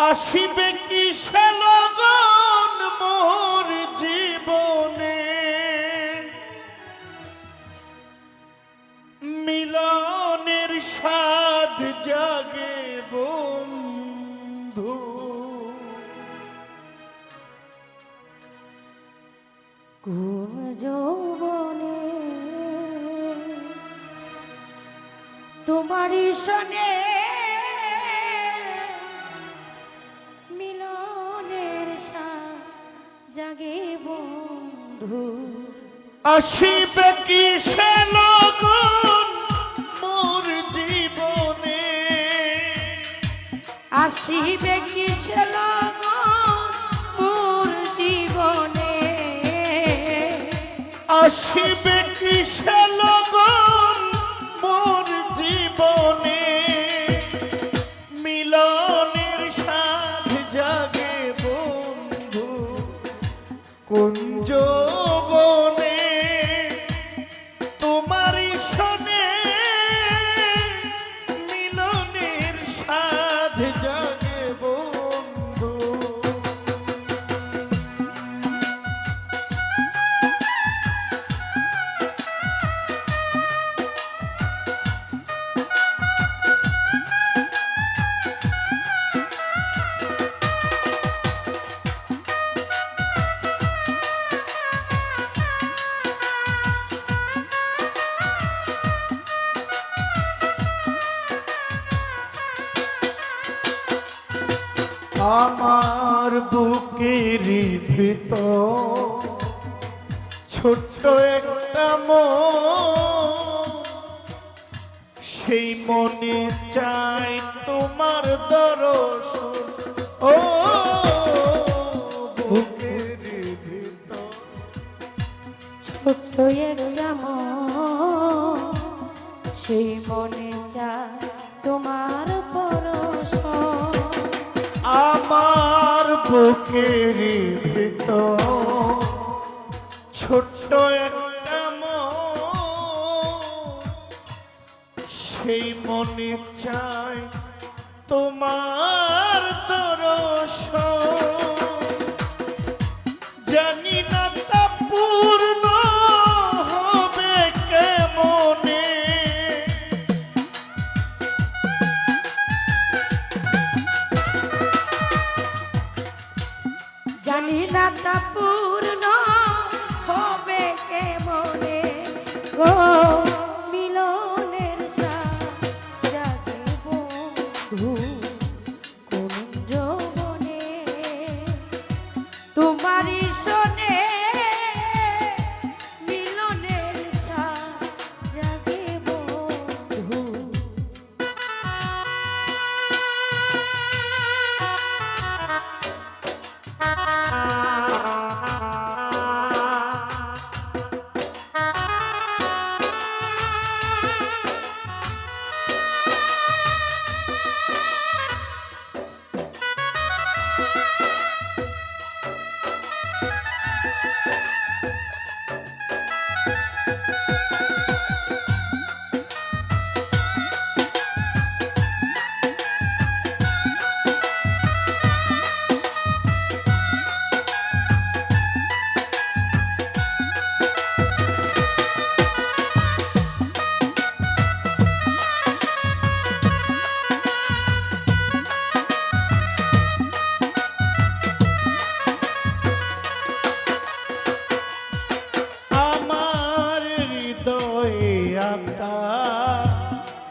আসিবে কি সে লগন মোর জীবনে, মিলনের স্বাদ জাগে বন্ধু। কোন যৌবনে তোমারই শোনে মিলনের স্বাদ জাগে বন্ধু। আসিবে কি সে লগন মোর জীবনে, আসিবে কি সে লগন মোর জীবনে, আসিবে কি সে লগন মোর জীবনে, মিলনের স্বাদ জাগে বন্ধু। কোন যৌবনে তোমারই শোনে মিলনের স্বাদ জাগে বন্ধু। আমার বুকের ভিতর ছোট্ট একটা মন, সেই মনে চাই তোমার দর্শন। ও বুকের ভিতর ছোট্ট একটা মন, সেই মনে চায় তোমার পরশ। আমার বুকের ভিতর ছোট্ট একটা মন, সেই মনে চায় তোমার দর্শন। জানি না তা পূর্ণ হবে কেমনে, জানি না তা পূর্ণ হবে কেমনে গো, মিলনের স্বাদ জাগে বন্ধু। কোন যৌবনে তোমারই শোনে মিলনের স্বাদ জাগে বন্ধু।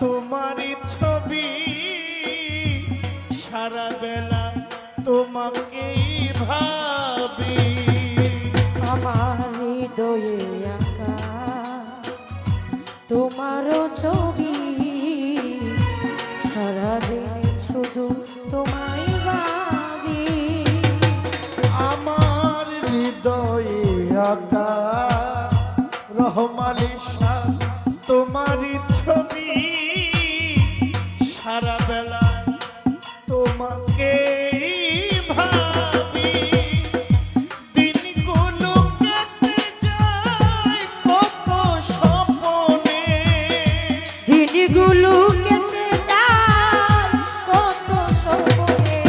তোমারই ছবি সারা বেলা তোমাকেই ভাবি। আমার হৃদয়ে আঁকা তোমারও ছবি, সারাদিন শুধু তোমায় ভাবি। আমার হৃদয়ে আঁকা রহমালি শাহ তোমারই ছবি, সারা বেলা তোমাকে ভাবি। দিনগুলো কেটে যায় কত স্বপ্নে, দিনগুলো কেটে যায় কত স্বপ্নে,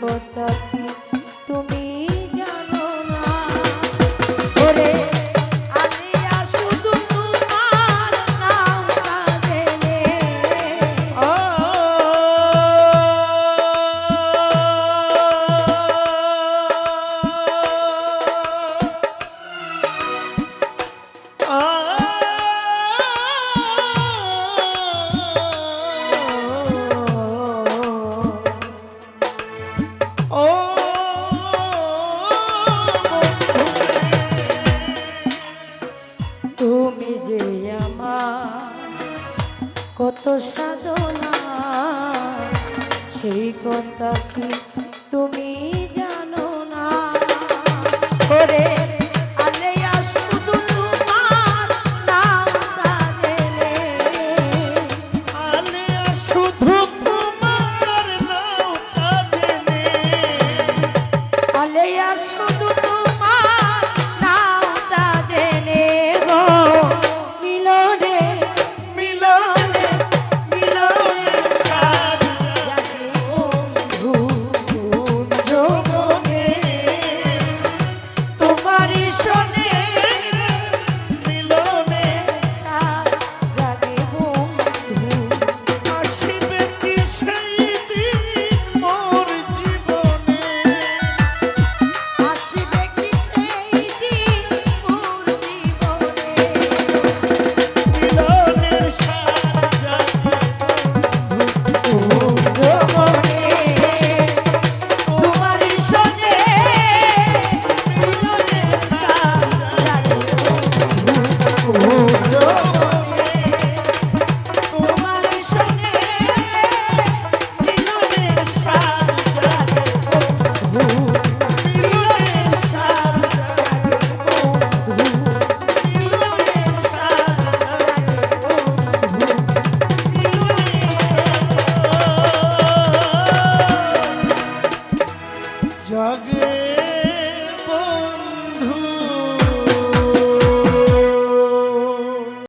কথা